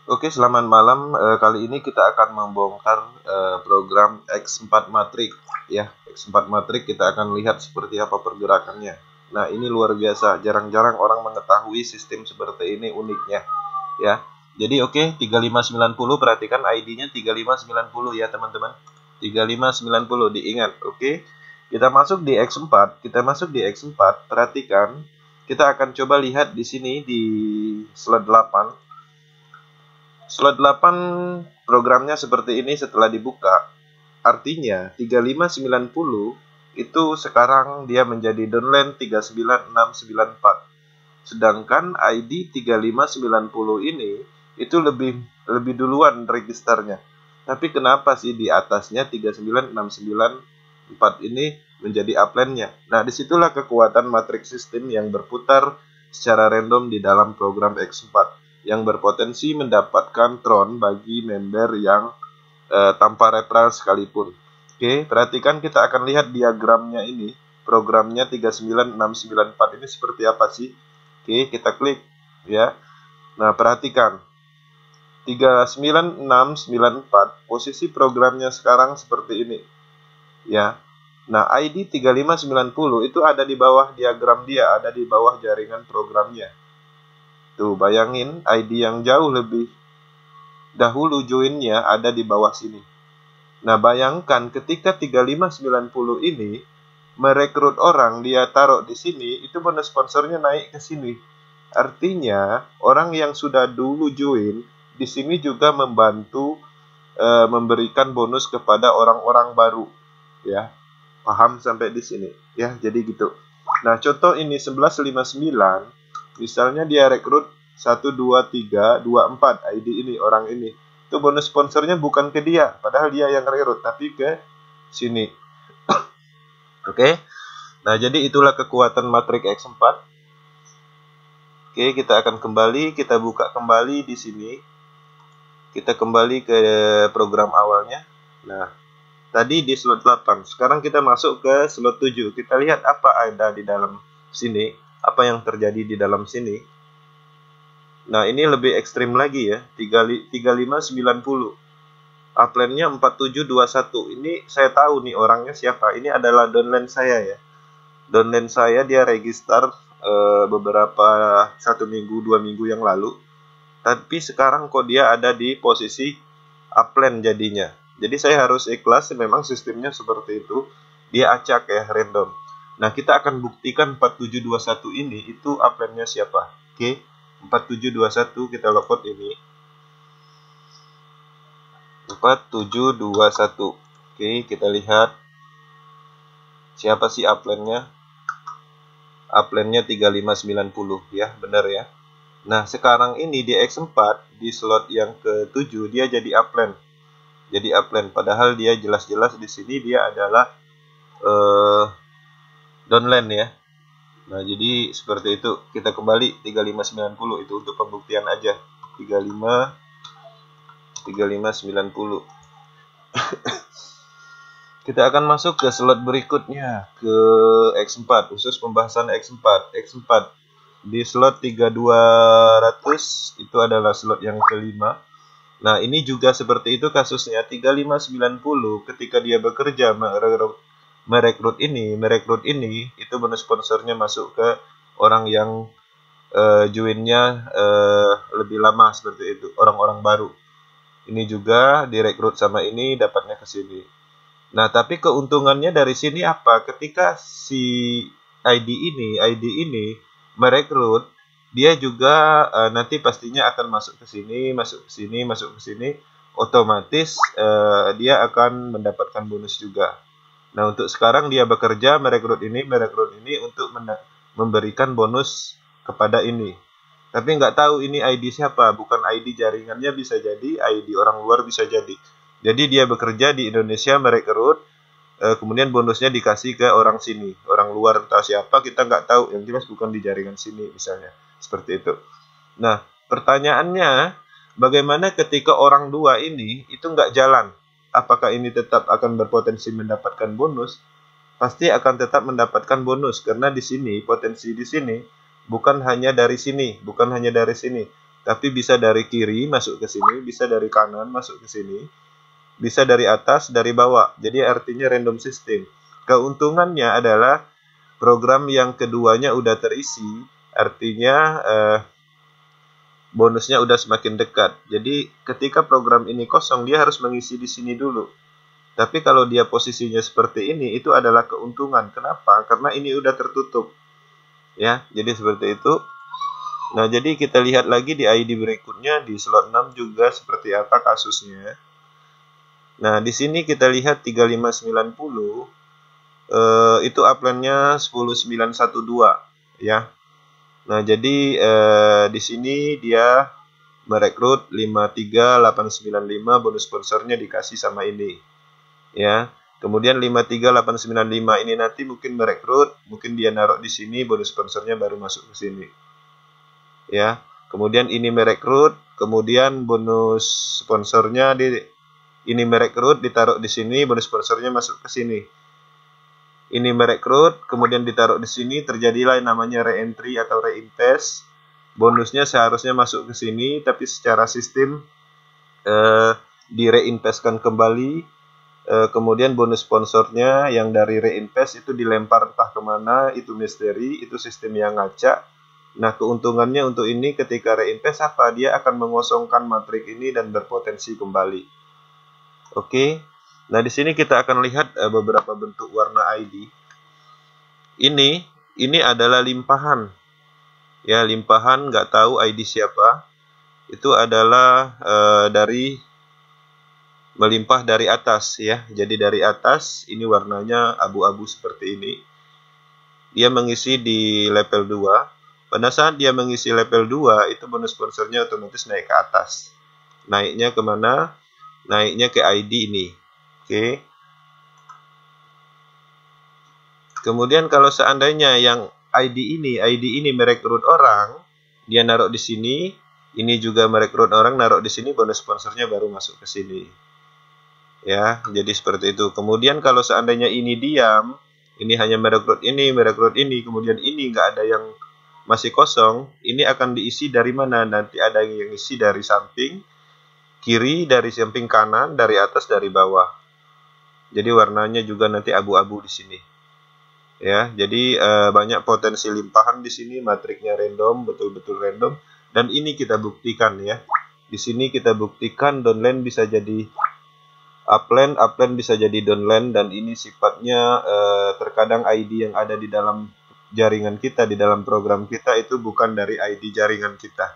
Oke, selamat malam. Kali ini kita akan membongkar program X4 Matrix ya. X4 Matrix kita akan lihat seperti apa pergerakannya. Nah, ini luar biasa. Jarang-jarang orang mengetahui sistem seperti ini uniknya ya. Jadi oke, 3590 perhatikan ID-nya 3590 ya, teman-teman. 3590 diingat. Oke. Kita masuk di X4, perhatikan. Kita akan coba lihat di sini di slot 8. Slot 8 programnya seperti ini setelah dibuka. Artinya 3590 itu sekarang dia menjadi downline 39694. Sedangkan ID 3590 ini itu lebih duluan registernya. Tapi kenapa sih di atasnya 39694 ini menjadi upline-nya? Nah, disitulah kekuatan matriks sistem yang berputar secara random di dalam program X4 yang berpotensi mendapatkan tron bagi member yang tanpa referral sekalipun. Oke, perhatikan kita akan lihat diagramnya ini. Programnya 39694 ini seperti apa sih? Oke, kita klik ya. Nah, perhatikan. 39694 posisi programnya sekarang seperti ini. Ya. Nah, ID 3590 itu ada di bawah diagram dia, ada di bawah jaringan programnya. Tuh, bayangin ID yang jauh lebih dahulu joinnya ada di bawah sini. Nah, bayangkan ketika 3590 ini merekrut orang, dia taruh di sini, itu bonus sponsornya naik ke sini. Artinya, orang yang sudah dulu join di sini juga membantu memberikan bonus kepada orang-orang baru, ya. Paham sampai di sini, ya. Jadi gitu. Nah, contoh ini 1159. Misalnya dia rekrut 1, 2, 3, 2, 4 ID ini, orang ini. Itu bonus sponsornya bukan ke dia, padahal dia yang rekrut, tapi ke sini. Oke. Nah, jadi itulah kekuatan matriks X4. Oke, kita akan kembali, kita buka kembali di sini. Kita kembali ke program awalnya. Nah, tadi di slot 8. Sekarang kita masuk ke slot 7. Kita lihat apa ada di dalam sini. Apa yang terjadi di dalam sini. Nah, ini lebih ekstrim lagi ya. 3590. Upline-nya 4721. Ini saya tahu nih orangnya siapa. Ini adalah downline saya ya. Downline saya dia register beberapa 1 minggu 2 minggu yang lalu. Tapi sekarang kok dia ada di posisi upline jadinya. Jadi saya harus ikhlas, memang sistemnya seperti itu. Dia acak ya, random. Nah, kita akan buktikan 4721 ini itu upline-nya siapa. Oke, 4721 kita logout ini. 4721. Oke, kita lihat siapa sih upline-nya. Upline-nya 3590 ya, benar ya. Nah, sekarang ini di X4 di slot yang ke-7 dia jadi upline. Jadi upline, padahal dia jelas-jelas di sini dia adalah downline ya. Nah, jadi seperti itu. Kita kembali 3590 itu untuk pembuktian aja. 3590. Kita akan masuk ke slot berikutnya, ke X4, khusus pembahasan X4. X4 di slot 3200 itu adalah slot yang kelima. Nah, ini juga seperti itu kasusnya. 3590 ketika dia bekerja merekrut ini itu bonus sponsornya masuk ke orang yang joinnya lebih lama seperti itu, orang-orang baru. Ini juga direkrut sama ini dapatnya ke sini. Nah, tapi keuntungannya dari sini apa? Ketika si ID ini merekrut, dia juga nanti pastinya akan masuk ke sini, masuk ke sini, otomatis dia akan mendapatkan bonus juga. Nah, untuk sekarang dia bekerja merekrut ini untuk memberikan bonus kepada ini. Tapi nggak tahu ini ID siapa, bukan ID jaringannya, bisa jadi ID orang luar, bisa jadi. Jadi dia bekerja di Indonesia merekrut, kemudian bonusnya dikasih ke orang sini, orang luar entah siapa, kita nggak tahu, yang jelas bukan di jaringan sini misalnya, seperti itu. Nah, pertanyaannya, bagaimana ketika orang dua ini itu nggak jalan? Apakah ini tetap akan berpotensi mendapatkan bonus? Pasti akan tetap mendapatkan bonus, karena di sini potensi di sini bukan hanya dari sini, Tapi bisa dari kiri masuk ke sini, bisa dari kanan masuk ke sini, bisa dari atas, dari bawah. Jadi artinya random system. Keuntungannya adalah program yang keduanya udah terisi, artinya bonusnya udah semakin dekat. Jadi ketika program ini kosong, dia harus mengisi di sini dulu. Tapi kalau dia posisinya seperti ini, itu adalah keuntungan. Kenapa? Karena ini udah tertutup. Ya, jadi seperti itu. Nah, jadi kita lihat lagi di ID berikutnya, di slot 6 juga seperti apa kasusnya. Nah, di sini kita lihat 3590, itu upline-nya 10912, ya. Nah, jadi di sini dia merekrut 53895, bonus sponsornya dikasih sama ini. Ya. Kemudian 53895 ini nanti mungkin merekrut, mungkin dia naruh di sini, bonus sponsornya baru masuk ke sini. Ya. Kemudian ini merekrut, kemudian bonus sponsornya ini merekrut, ditaruh di sini, bonus sponsornya masuk ke sini. Ini merekrut, kemudian ditaruh di sini, terjadilah yang namanya re-entry atau re-invest. Bonusnya seharusnya masuk ke sini, tapi secara sistem di re-investkan kembali. Kemudian bonus sponsornya yang dari re-invest itu dilempar entah kemana, itu misteri, itu sistem yang ngacak. Nah, keuntungannya untuk ini ketika re-invest apa? Dia akan mengosongkan matrik ini dan berpotensi kembali. Oke. Nah, di sini kita akan lihat beberapa bentuk warna ID. Ini adalah limpahan. Ya, limpahan nggak tahu ID siapa. Itu adalah dari melimpah dari atas ya. Jadi dari atas ini warnanya abu-abu seperti ini. Dia mengisi di level 2. Pada saat dia mengisi level 2, itu bonus sponsornya otomatis naik ke atas. Naiknya kemana? Naiknya ke ID ini. Oke. Kemudian kalau seandainya yang ID ini merekrut orang, dia naruh di sini, ini juga merekrut orang, naruh di sini, bonus sponsornya baru masuk ke sini. Ya, jadi seperti itu. Kemudian kalau seandainya ini diam, ini hanya merekrut ini, kemudian ini nggak ada yang masih kosong, ini akan diisi dari mana? Nanti ada yang isi dari samping kiri, dari samping kanan, dari atas, dari bawah. Jadi warnanya juga nanti abu-abu di sini. Ya, jadi banyak potensi limpahan di sini, matriknya random, betul-betul random, dan ini kita buktikan ya. Di sini kita buktikan downline bisa jadi upline, upline bisa jadi downline, dan ini sifatnya terkadang ID yang ada di dalam jaringan kita, di dalam program kita itu bukan dari ID jaringan kita.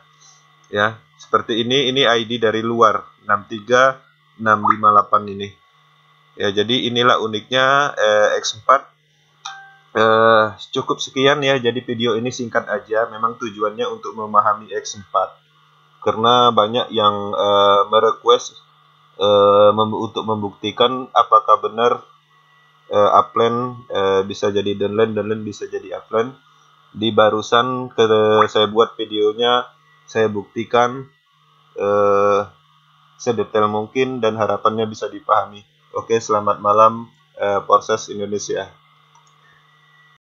Ya, seperti ini ID dari luar 63658 ini. Ya, jadi inilah uniknya X4. Cukup sekian ya, jadi video ini singkat aja, memang tujuannya untuk memahami X4 karena banyak yang merequest untuk membuktikan apakah benar upline bisa jadi downline, downline bisa jadi upline. Di barusan saya buat videonya, saya buktikan sedetail mungkin dan harapannya bisa dipahami. Oke, selamat malam Polses Indonesia.